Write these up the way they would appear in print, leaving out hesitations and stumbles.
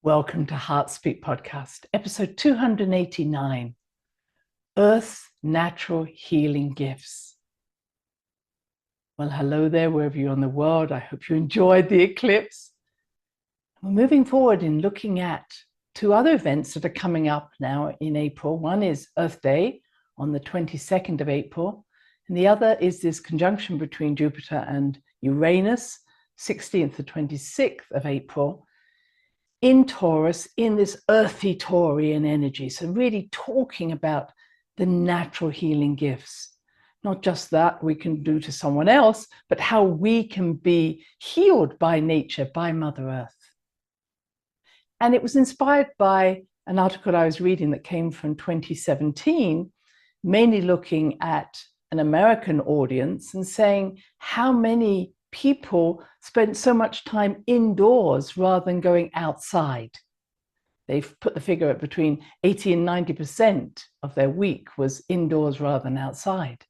Welcome to Heart Speak Podcast, episode 289, Earth's Natural Healing Gifts. Well, hello there, wherever you're in the world. I hope you enjoyed the eclipse. We're moving forward in looking at two other events that are coming up now in April. One is Earth Day on the 22nd of April, and the other is this conjunction between Jupiter and Uranus, 16th to 26th of April, in Taurus, in this earthy Taurian energy. So really talking about the natural healing gifts, not just that we can do to someone else, but how we can be healed by nature, by Mother Earth. And it was inspired by an article I was reading that came from 2017, mainly looking at an American audience and saying how many people spent so much time indoors rather than going outside. They've put the figure at between 80 and 90% of their week was indoors rather than outside.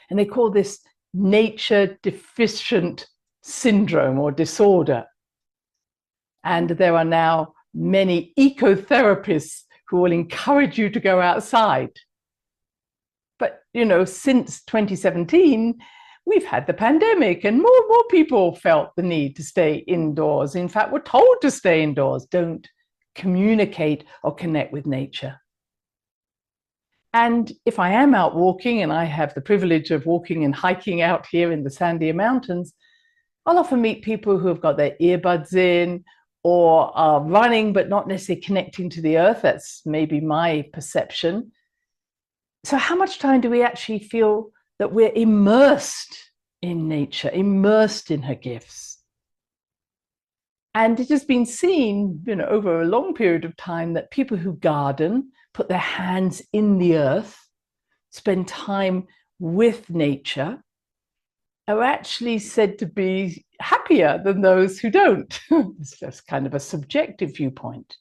And they call this nature deficient syndrome or disorder. And there are now many ecotherapists who will encourage you to go outside. But, since 2017, we've had the pandemic and more people felt the need to stay indoors. In fact, we're told to stay indoors, don't communicate or connect with nature. And if I am out walking, and I have the privilege of walking and hiking out here in the Sandia Mountains, I'll often meet people who have got their earbuds in or are running but not necessarily connecting to the earth. That's maybe my perception. So how much time do we actually feel that we're immersed in nature, immersed in her gifts? And it has been seen, over a long period of time that people who garden, put their hands in the earth, spend time with nature, are actually said to be happier than those who don't. It's just kind of a subjective viewpoint.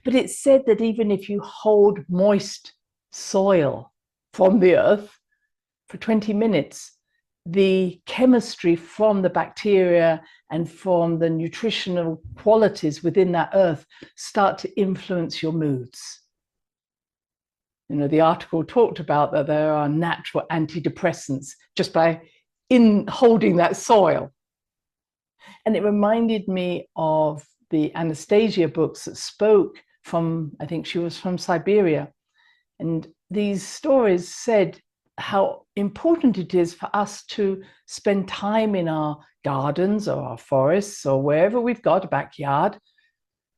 But it's said that even if you hold moist soil from the earth for 20 minutes, the chemistry from the bacteria and from the nutritional qualities within that earth start to influence your moods. The article talked about that there are natural antidepressants just by holding that soil. And it reminded me of the Anastasia books that spoke from, I think she was from Siberia. And these stories said how important it is for us to spend time in our gardens or our forests or wherever we've got a backyard,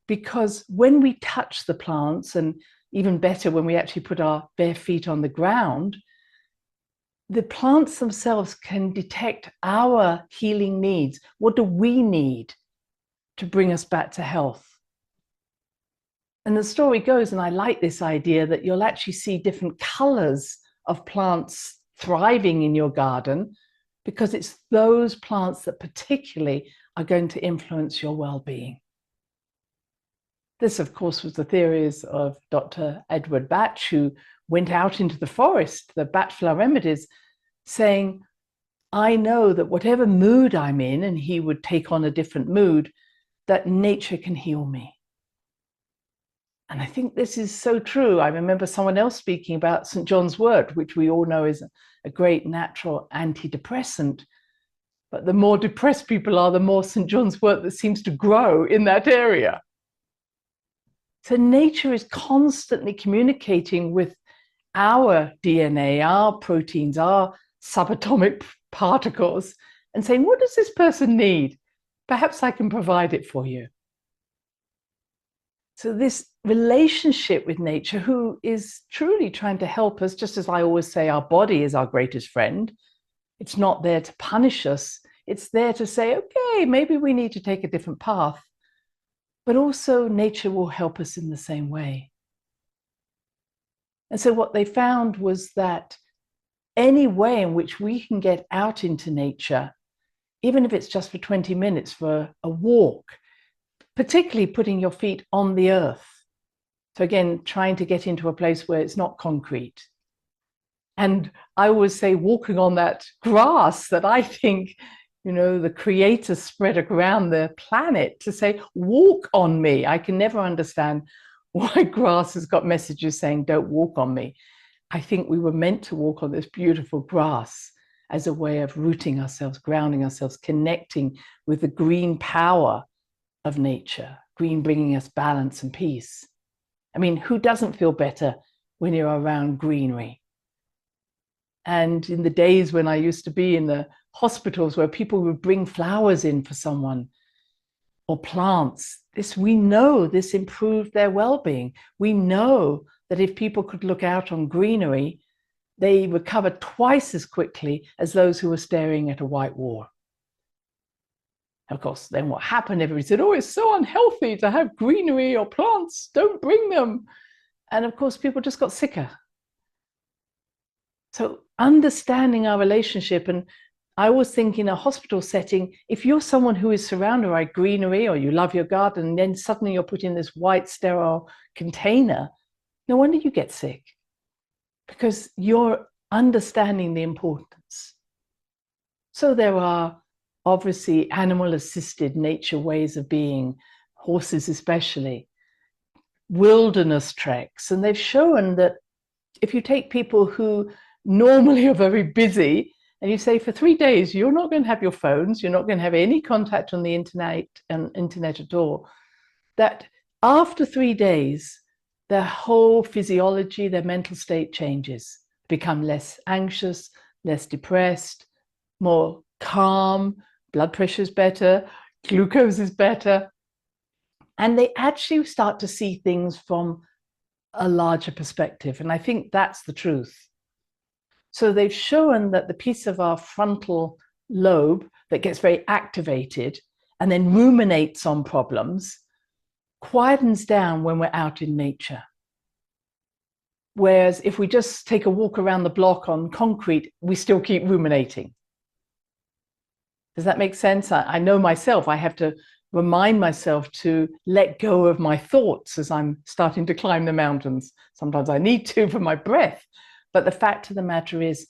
because when we touch the plants, and even better when we actually put our bare feet on the ground, the plants themselves can detect our healing needs. What do we need to bring us back to health? And the story goes, and I like this idea, that you'll actually see different colors of plants thriving in your garden, because it's those plants that particularly are going to influence your well-being. This, of course, was the theories of Dr. Edward Bach, who went out into the forest, the Bach remedies, saying, I know that whatever mood I'm in, and he would take on a different mood, that nature can heal me. And I think this is so true. I remember someone else speaking about St. John's wort, which we all know is a great natural antidepressant. But the more depressed people are, the more St. John's wort that seems to grow in that area. So nature is constantly communicating with our DNA, our proteins, our subatomic particles, and saying, what does this person need? Perhaps I can provide it for you. So this relationship with nature, who is truly trying to help us, just as I always say, our body is our greatest friend. It's not there to punish us. It's there to say, okay, maybe we need to take a different path. But also nature will help us in the same way. And so what they found was that any way in which we can get out into nature, even if it's just for 20 minutes for a walk, particularly putting your feet on the earth. So again, trying to get into a place where it's not concrete. And I always say walking on that grass that I think, the creator spread around the planet to say, walk on me. I can never understand why grass has got messages saying, don't walk on me. I think we were meant to walk on this beautiful grass as a way of rooting ourselves, grounding ourselves, connecting with the green power of nature, green bringing us balance and peace. I mean, who doesn't feel better when you're around greenery? And in the days when I used to be in the hospitals where people would bring flowers in for someone or plants, we know this improved their well-being. We know that if people could look out on greenery, they recover twice as quickly as those who were staring at a white wall. Of course, then what happened, everybody said, oh, it's so unhealthy to have greenery or plants, don't bring them. And of course, people just got sicker. So understanding our relationship, and I always think in a hospital setting, if you're someone who is surrounded by greenery or you love your garden, and then suddenly you're put in this white sterile container, no wonder you get sick, because you're understanding the importance. So there are obviously animal-assisted nature ways of being, horses especially, wilderness treks, and they've shown that if you take people who normally are very busy and you say for 3 days, you're not going to have your phones, you're not going to have any contact on the internet at all, that after 3 days, their whole physiology, their mental state changes, become less anxious, less depressed, more calm, blood pressure is better, glucose is better. And they actually start to see things from a larger perspective. And I think that's the truth. So they've shown that the piece of our frontal lobe that gets very activated and then ruminates on problems quietens down when we're out in nature. Whereas if we just take a walk around the block on concrete, we still keep ruminating. Does that make sense? I know myself, I have to remind myself to let go of my thoughts as I'm starting to climb the mountains. Sometimes I need to for my breath. But the fact of the matter is,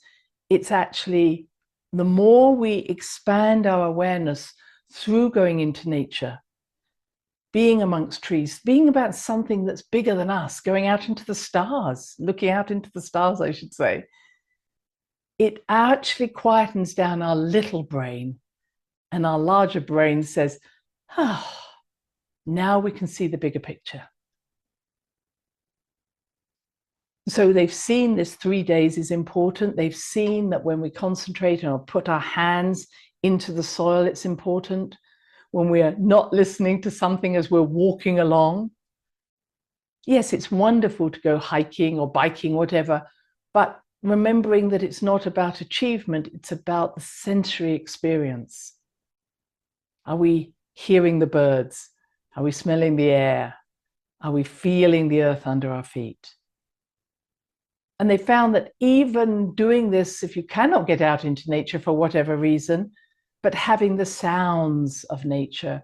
it's actually the more we expand our awareness through going into nature, being amongst trees, being about something that's bigger than us, going out into the stars, looking out into the stars, I should say, it actually quietens down our little brain, and our larger brain says, oh, now we can see the bigger picture. So they've seen this 3 days is important. They've seen that when we concentrate and put our hands into the soil, it's important. When we're not listening to something as we're walking along. Yes, it's wonderful to go hiking or biking, whatever, but remembering that it's not about achievement, it's about the sensory experience. Are we hearing the birds? Are we smelling the air? Are we feeling the earth under our feet? And they found that even doing this, if you cannot get out into nature for whatever reason, but having the sounds of nature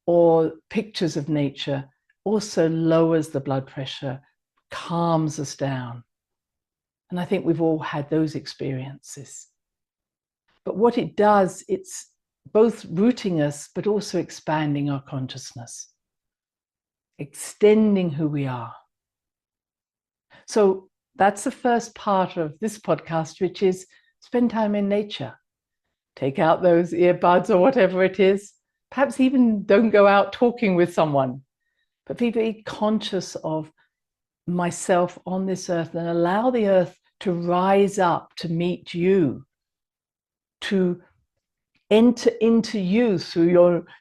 or pictures of nature also lowers the blood pressure, calms us down. And I think we've all had those experiences. But what it does, it's both rooting us, but also expanding our consciousness, extending who we are. So that's the first part of this podcast, which is spend time in nature. Take out those earbuds or whatever it is. Perhaps even don't go out talking with someone, but be very conscious of myself on this earth and allow the earth to rise up to meet you, to enter into you through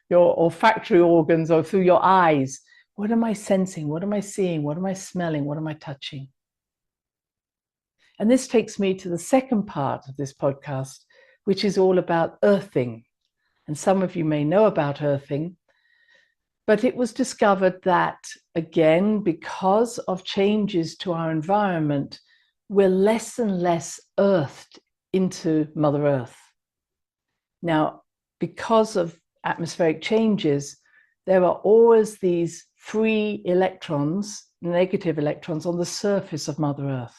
your olfactory organs or through your eyes. What am I sensing? What am I seeing? What am I smelling? What am I touching? And this takes me to the second part of this podcast, which is all about earthing. And some of you may know about earthing, but it was discovered that, again, because of changes to our environment, we're less and less earthed into Mother Earth. Now, because of atmospheric changes, there are always these free electrons, negative electrons, on the surface of Mother Earth.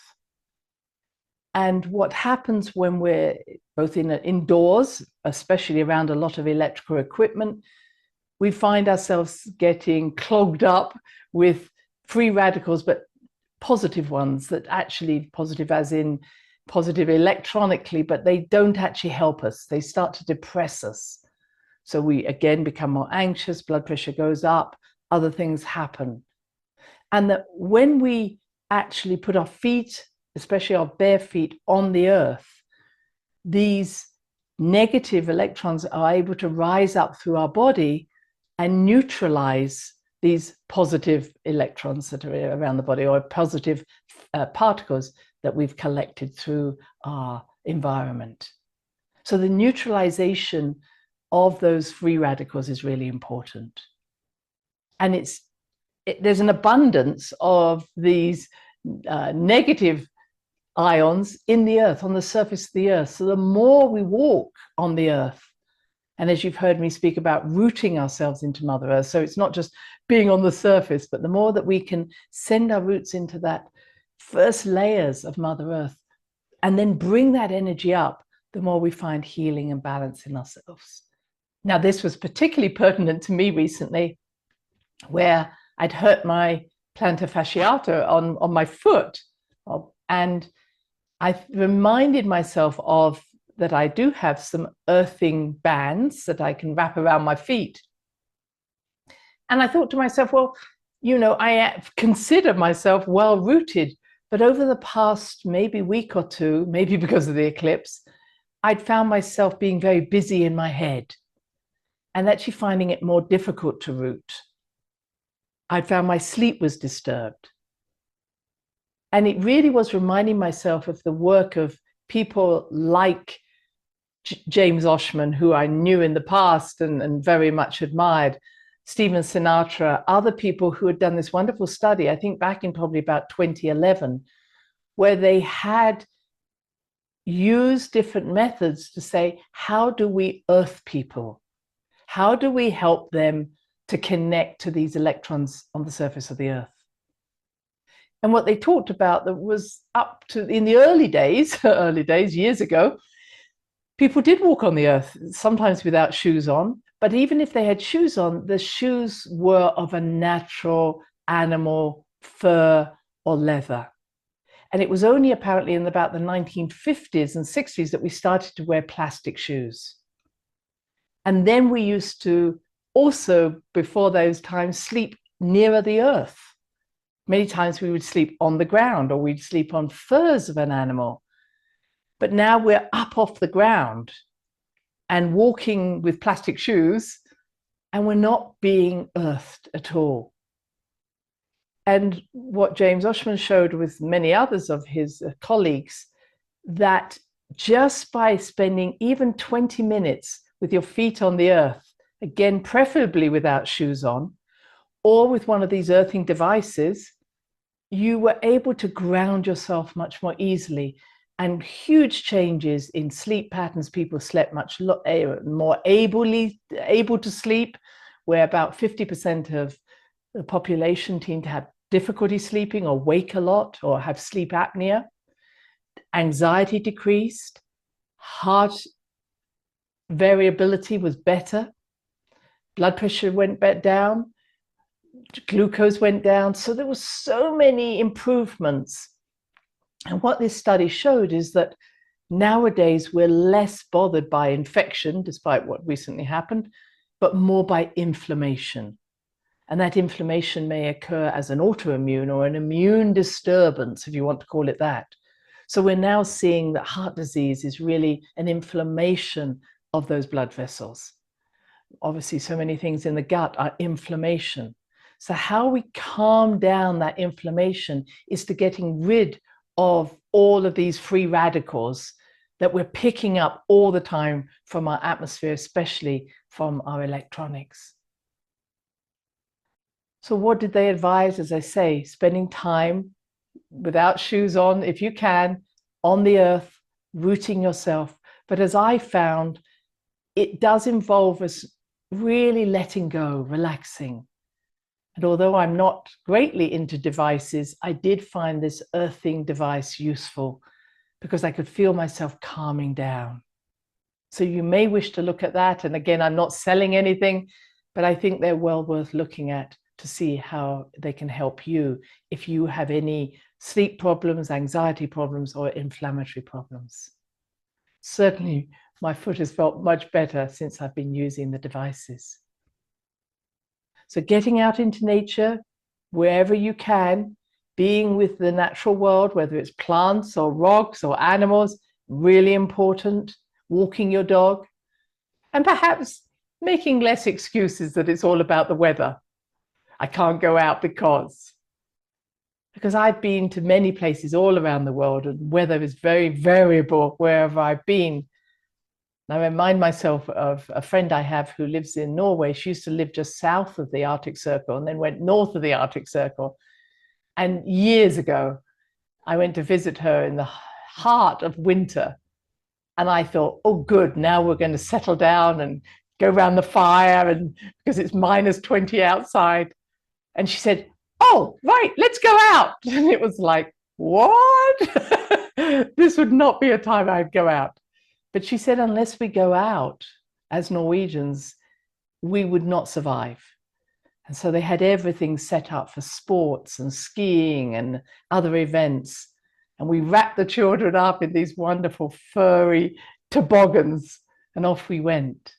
And what happens when we're both indoors, especially around a lot of electrical equipment, we find ourselves getting clogged up with free radicals, but positive ones, that actually positive as in positive electronically, but they don't actually help us. They start to depress us. So we again become more anxious, blood pressure goes up, other things happen. And that when we actually put our feet, especially our bare feet, on the earth, these negative electrons are able to rise up through our body and neutralize these positive electrons that are around the body, or positive particles that we've collected through our environment. So the neutralization of those free radicals is really important. And there's an abundance of these negative ions in the earth, on the surface of the earth. So the more we walk on the earth, and as you've heard me speak about rooting ourselves into Mother Earth, so it's not just being on the surface, but the more that we can send our roots into that first layers of Mother Earth and then bring that energy up, the more we find healing and balance in ourselves. Now, this was particularly pertinent to me recently, where I'd hurt my plantar fasciata on my foot. And I reminded myself of that I do have some earthing bands that I can wrap around my feet. And I thought to myself, well, I consider myself well-rooted, but over the past maybe week or two, maybe because of the eclipse, I'd found myself being very busy in my head and actually finding it more difficult to root. I'd found my sleep was disturbed. And it really was reminding myself of the work of people like James Oshman, who I knew in the past and very much admired, Stephen Sinatra, other people who had done this wonderful study, I think back in probably about 2011, where they had used different methods to say, how do we earth people? How do we help them to connect to these electrons on the surface of the earth? And what they talked about that was up to, in the early days, years ago, people did walk on the earth, sometimes without shoes on, but even if they had shoes on, the shoes were of a natural animal, fur or leather. And it was only apparently in about the 1950s and 60s that we started to wear plastic shoes. And then we used to also, before those times, sleep nearer the earth. Many times we would sleep on the ground, or we'd sleep on furs of an animal. But now we're up off the ground and walking with plastic shoes, and we're not being earthed at all. And what James Oshman showed with many others of his colleagues, that just by spending even 20 minutes with your feet on the earth, again, preferably without shoes on, or with one of these earthing devices, you were able to ground yourself much more easily. And huge changes in sleep patterns. People slept much more able to sleep, where about 50% of the population tend to have difficulty sleeping or wake a lot or have sleep apnea. Anxiety decreased, heart variability was better, blood pressure went back down, glucose went down. So there were so many improvements. And what this study showed is that nowadays we're less bothered by infection, despite what recently happened, but more by inflammation. And that inflammation may occur as an autoimmune or an immune disturbance, if you want to call it that. So we're now seeing that heart disease is really an inflammation of those blood vessels. Obviously, so many things in the gut are inflammation. So how we calm down that inflammation is to getting rid of all of these free radicals that we're picking up all the time from our atmosphere, especially from our electronics. So what did they advise? As I say, spending time without shoes on, if you can, on the earth, rooting yourself. But as I found, it does involve us really letting go, relaxing. And although I'm not greatly into devices, I did find this earthing device useful because I could feel myself calming down. So you may wish to look at that. And again, I'm not selling anything, but I think they're well worth looking at to see how they can help you if you have any sleep problems, anxiety problems, or inflammatory problems. Certainly, my foot has felt much better since I've been using the devices. So getting out into nature, wherever you can, being with the natural world, whether it's plants or rocks or animals, really important. Walking your dog, and perhaps making less excuses that it's all about the weather. I can't go out because I've been to many places all around the world, and weather is very variable wherever I've been. I remind myself of a friend I have who lives in Norway. She used to live just south of the Arctic Circle and then went north of the Arctic Circle. And years ago, I went to visit her in the heart of winter. And I thought, oh, good, now we're going to settle down and go around the fire, and because it's minus 20 outside. And she said, oh, right, let's go out. And it was like, what? This would not be a time I'd go out. But she said, unless we go out as Norwegians, we would not survive. And so they had everything set up for sports and skiing and other events. And we wrapped the children up in these wonderful furry toboggans, and off we went.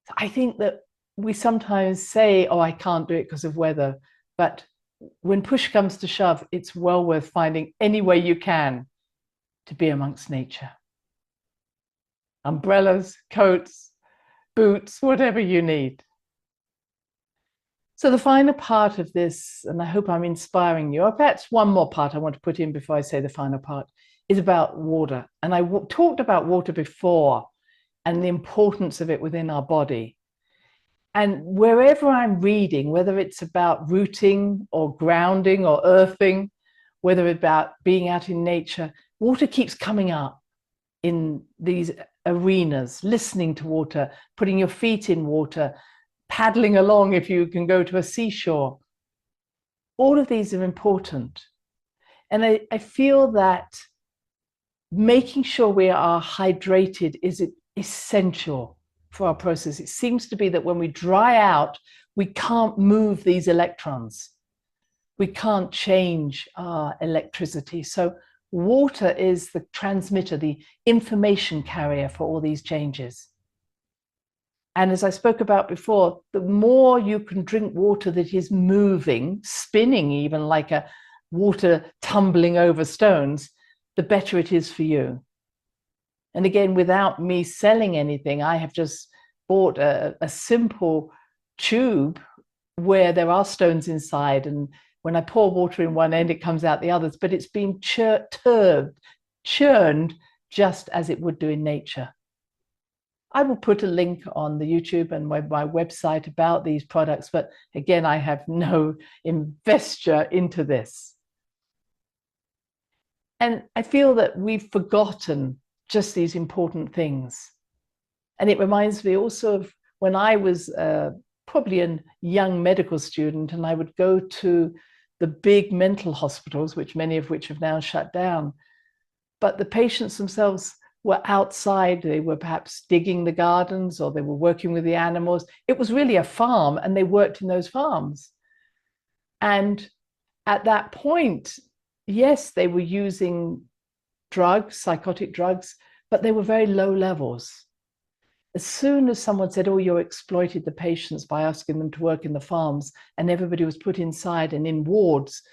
So I think that we sometimes say, oh, I can't do it because of weather. But when push comes to shove, it's well worth finding any way you can to be amongst nature. Umbrellas, coats, boots, whatever you need. So the final part of this, and I hope I'm inspiring you, or perhaps one more part I want to put in before I say the final part, is about water. And I talked about water before and the importance of it within our body. And wherever I'm reading, whether it's about rooting or grounding or earthing, whether it's about being out in nature, water keeps coming up in these arenas, listening to water, putting your feet in water, paddling along if you can go to a seashore. All of these are important. And I feel that making sure we are hydrated is essential for our process. It seems to be that when we dry out, we can't move these electrons. We can't change our electricity. So water is the transmitter, the information carrier for all these changes. And as I spoke about before, the more you can drink water that is moving, spinning even like a water tumbling over stones, the better it is for you. And again, without me selling anything, I have just bought a simple tube where there are stones inside. And when I pour water in one end, it comes out the others, but it's been churned just as it would do in nature. I will put a link on the YouTube and my website about these products, but again, I have no investure into this. And I feel that we've forgotten just these important things. And it reminds me also of when I was probably a young medical student, and I would go to the big mental hospitals, which many of which have now shut down. But the patients themselves were outside. They were perhaps digging the gardens, or they were working with the animals. It was really a farm, and they worked in those farms. And at that point, yes, they were using drugs, psychotic drugs, but they were very low levels. As soon as someone said, oh, you exploited the patients by asking them to work in the farms, and everybody was put inside and in wards,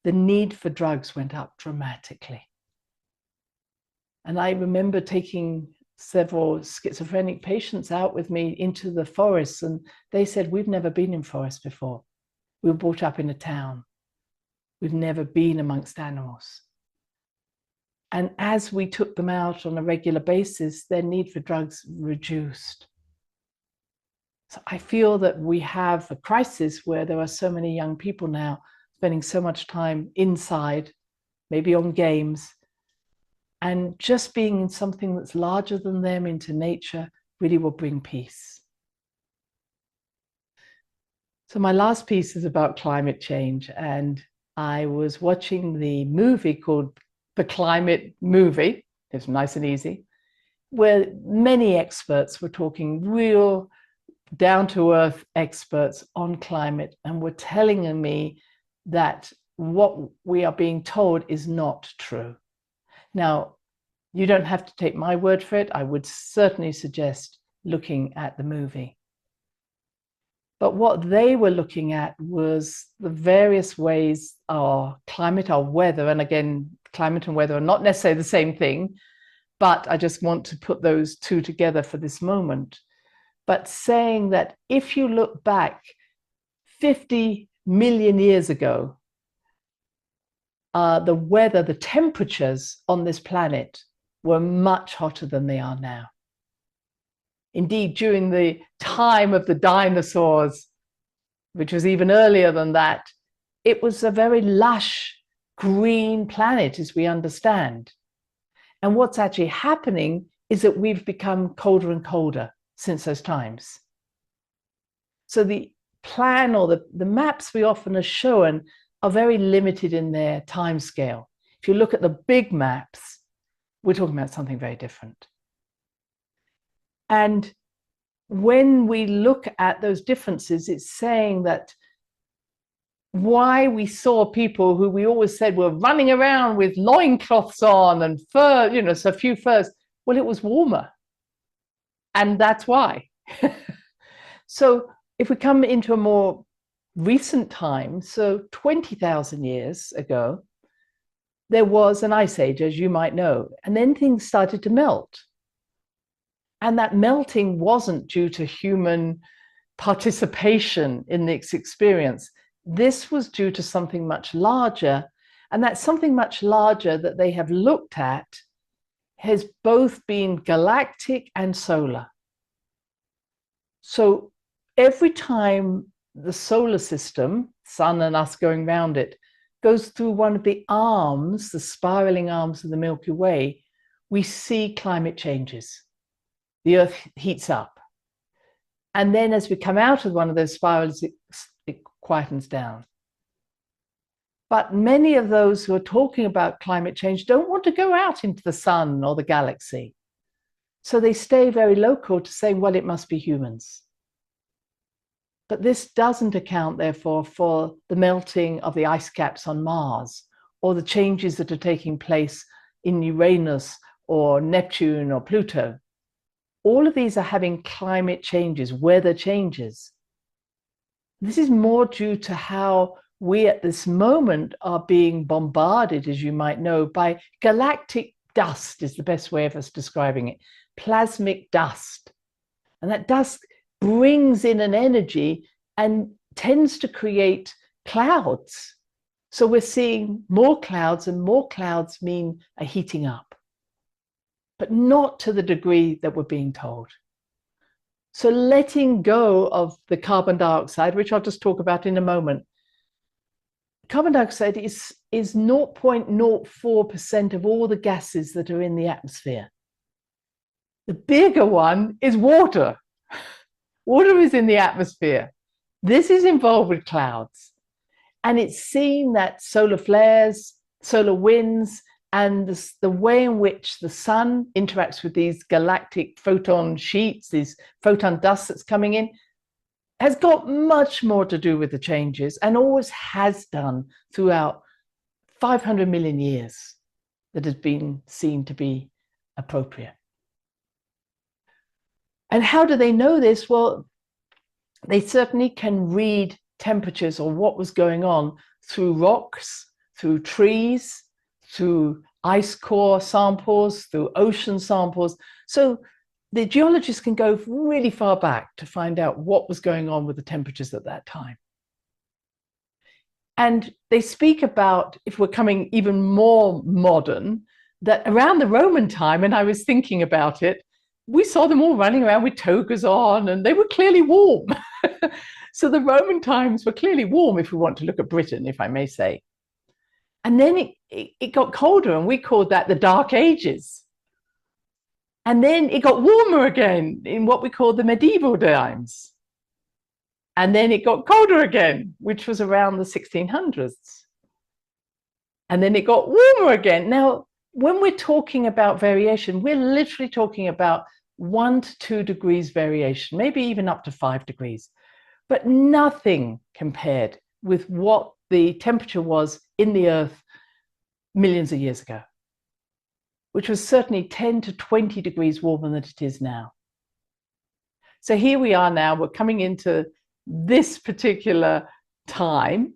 the need for drugs went up dramatically. And I remember taking several schizophrenic patients out with me into the forests, and they said, we've never been in forests before. We were brought up in a town. We've never been amongst animals. And as we took them out on a regular basis, their need for drugs reduced. So I feel that we have a crisis where there are so many young people now spending so much time inside, maybe on games, and just being in something that's larger than them, into nature, really will bring peace. So my last piece is about climate change. And I was watching the movie called the climate movie. It's nice and easy, where many experts were talking, real down-to-earth experts on climate, and were telling me that what we are being told is not true. Now, you don't have to take my word for it. I would certainly suggest looking at the movie. But what they were looking at was the various ways our climate, our weather, and again, climate and weather are not necessarily the same thing, but I just want to put those two together for this moment. But saying that if you look back 50 million years ago, the weather, the temperatures on this planet were much hotter than they are now. Indeed, during the time of the dinosaurs, which was even earlier than that, it was a very lush green planet, as we understand. And what's actually happening is that we've become colder and colder since those times. So the plan, or the maps we often are shown, are very limited in their time scale. If you look at the big maps, we're talking about something very different. And when we look at those differences, it's saying that why we saw people who we always said were running around with loincloths on and fur, so a few furs, well, it was warmer. And that's why. So if we come into a more recent time, so 20,000 years ago, there was an ice age, as you might know, and then things started to melt. And that melting wasn't due to human participation in this experience. This was due to something much larger. And that something much larger that they have looked at has both been galactic and solar. So every time the solar system, sun and us going around it, goes through one of the arms, the spiraling arms of the Milky Way, we see climate changes. The Earth heats up. And then as we come out of one of those spirals, it quietens down. But many of those who are talking about climate change don't want to go out into the sun or the galaxy. So they stay very local to saying, well, it must be humans. But this doesn't account, therefore, for the melting of the ice caps on Mars, or the changes that are taking place in Uranus or Neptune or Pluto. All of these are having climate changes, weather changes. This is more due to how we at this moment are being bombarded, as you might know, by galactic dust, is the best way of us describing it, plasmic dust. And that dust brings in an energy and tends to create clouds. So we're seeing more clouds, and more clouds mean a heating up, but not to the degree that we're being told. So letting go of the carbon dioxide, which I'll just talk about in a moment. Carbon dioxide is 0.04% of all the gases that are in the atmosphere. The bigger one is water. Water is in the atmosphere. This is involved with clouds. And it's seen that solar flares, solar winds, and the way in which the sun interacts with these galactic photon sheets, these photon dust that's coming in, has got much more to do with the changes, and always has done throughout 500 million years that has been seen to be appropriate. And how do they know this? Well, they certainly can read temperatures or what was going on through rocks, through trees, through ice core samples, through ocean samples. So the geologists can go really far back to find out what was going on with the temperatures at that time. And they speak about, if we're coming even more modern, that around the Roman time, and I was thinking about it, we saw them all running around with togas on, and they were clearly warm. So the Roman times were clearly warm, if we want to look at Britain, if I may say. And then it got colder, and we called that the Dark Ages. And then it got warmer again in what we call the medieval times. And then it got colder again, which was around the 1600s. and then it got warmer again. Now, when we're talking about variation, we're literally talking about 1 to 2 degrees variation, maybe even up to 5 degrees, but nothing compared with what the temperature was in the Earth millions of years ago, which was certainly 10 to 20 degrees warmer than it is now. So here we are now, we're coming into this particular time.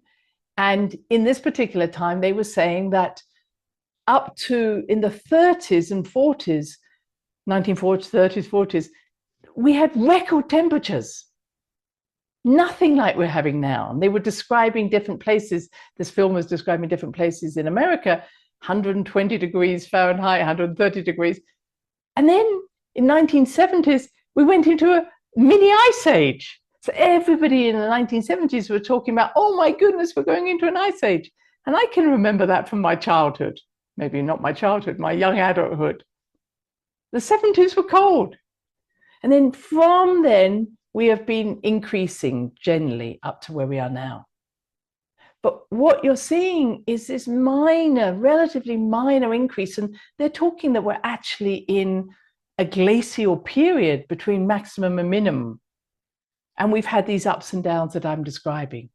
And in this particular time, they were saying that up to in the 30s and 40s, 1940s, 30s, 40s, we had record temperatures. Nothing like we're having now. And they were describing different places. This film was describing different places in America, 120 degrees Fahrenheit, 130 degrees. And then in 1970s, we went into a mini ice age. So everybody in the 1970s were talking about, oh my goodness, we're going into an ice age. And I can remember that from my childhood. Maybe not my childhood, my young adulthood. The 70s were cold. And then from then, we have been increasing generally up to where we are now. But what you're seeing is this minor, relatively minor increase. And they're talking that we're actually in a glacial period between maximum and minimum. And we've had these ups and downs that I'm describing.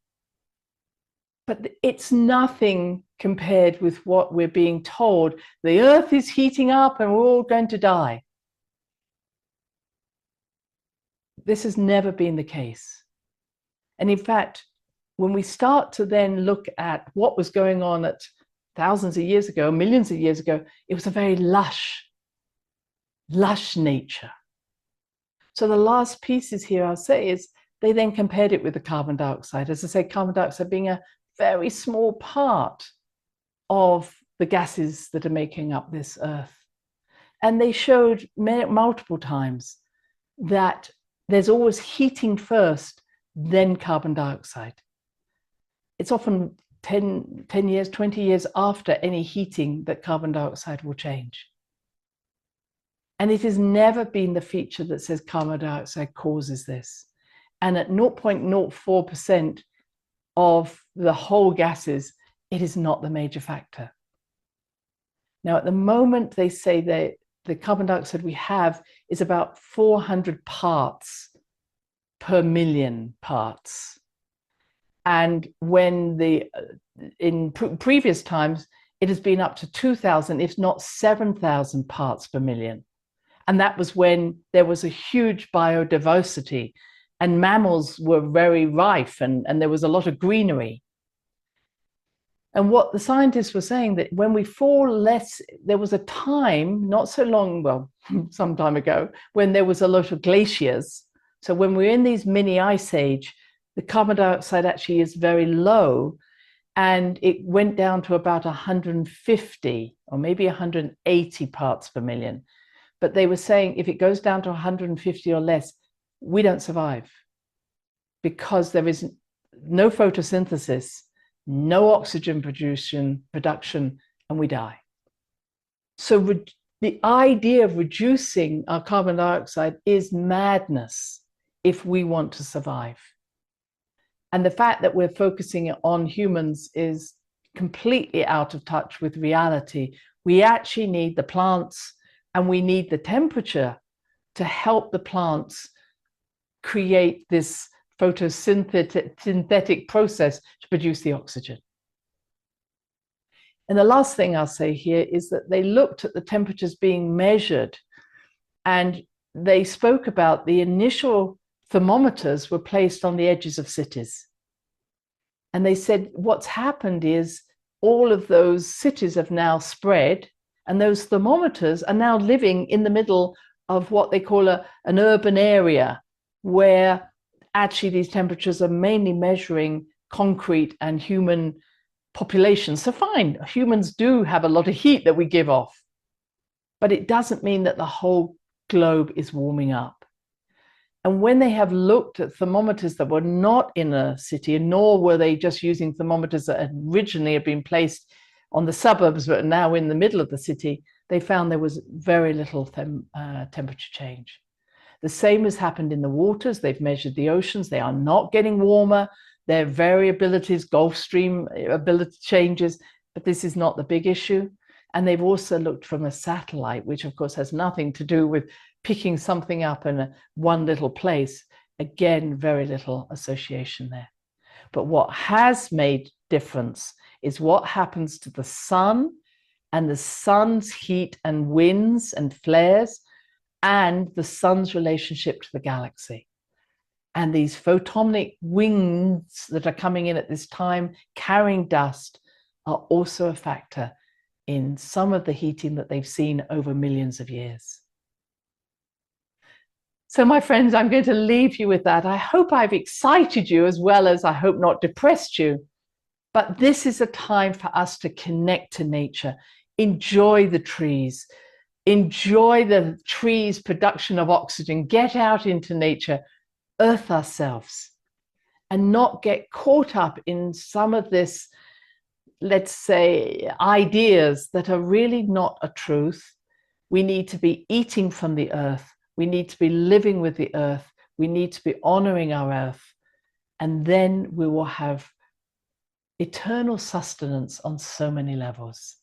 But it's nothing compared with what we're being told. The Earth is heating up and we're all going to die. This has never been the case. And in fact, when we start to then look at what was going on at thousands of years ago, millions of years ago, it was a very lush nature. So the last pieces here I'll say is they then compared it with the carbon dioxide. As I say, carbon dioxide being a very small part of the gases that are making up this Earth. And they showed multiple times that there's always heating first, then carbon dioxide. It's often 10 years, 20 years after any heating that carbon dioxide will change. And it has never been the feature that says carbon dioxide causes this. And at 0.04% of the whole gases, it is not the major factor. Now, at the moment, they say that the carbon dioxide we have is about 400 parts per million parts. And when in previous times, it has been up to 2,000, if not 7,000 parts per million. And that was when there was a huge biodiversity and mammals were very rife and there was a lot of greenery. And what the scientists were saying that when we fall less, there was a time, not so long, well, some time ago, when there was a lot of glaciers. So when we're in these mini ice age, the carbon dioxide actually is very low, and it went down to about 150 or maybe 180 parts per million. But they were saying if it goes down to 150 or less, we don't survive because there is no photosynthesis, no oxygen production, and we die. So the idea of reducing our carbon dioxide is madness if we want to survive. And the fact that we're focusing on humans is completely out of touch with reality. We actually need the plants and we need the temperature to help the plants create this photosynthetic process to produce the oxygen. And the last thing I'll say here is that they looked at the temperatures being measured, and they spoke about the initial thermometers were placed on the edges of cities. And they said what's happened is all of those cities have now spread, and those thermometers are now living in the middle of what they call an urban area, where actually these temperatures are mainly measuring concrete and human populations. So fine, humans do have a lot of heat that we give off, but it doesn't mean that the whole globe is warming up. And when they have looked at thermometers that were not in a city, nor were they just using thermometers that had originally been placed on the suburbs but are now in the middle of the city, they found there was very little temperature change. The same has happened in the waters. They've measured the oceans. They are not getting warmer. Their variabilities, Gulf Stream ability changes, but this is not the big issue. And they've also looked from a satellite, which of course has nothing to do with picking something up in one little place. Again, very little association there. But what has made difference is what happens to the sun and the sun's heat and winds and flares and the sun's relationship to the galaxy. And these photonic winds that are coming in at this time, carrying dust, are also a factor in some of the heating that they've seen over millions of years. So my friends, I'm going to leave you with that. I hope I've excited you as well as I hope not depressed you. But this is a time for us to connect to nature, enjoy the trees, enjoy the trees' production of oxygen, get out into nature, earth ourselves, and not get caught up in some of this, let's say, ideas that are really not a truth. We need to be eating from the earth. We need to be living with the earth. We need to be honoring our earth. And then we will have eternal sustenance on so many levels.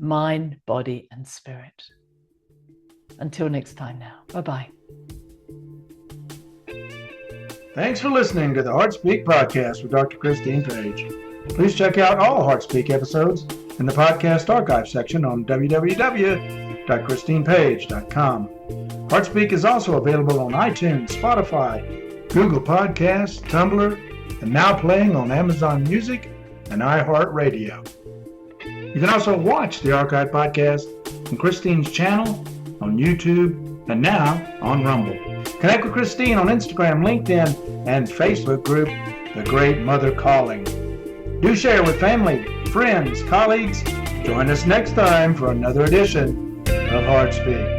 Mind, body, and spirit. Until next time now. Bye-bye. Thanks for listening to the HeartSpeak podcast with Dr. Christine Page. Please check out all HeartSpeak episodes in the podcast archive section on www.christinepage.com. HeartSpeak is also available on iTunes, Spotify, Google Podcasts, Tumblr, and now playing on Amazon Music and iHeart Radio. You can also watch the archive podcast on Christine's channel, on YouTube, and now on Rumble. Connect with Christine on Instagram, LinkedIn, and Facebook group, The Great Mother Calling. Do share with family, friends, colleagues. Join us next time for another edition of HeartSpeak.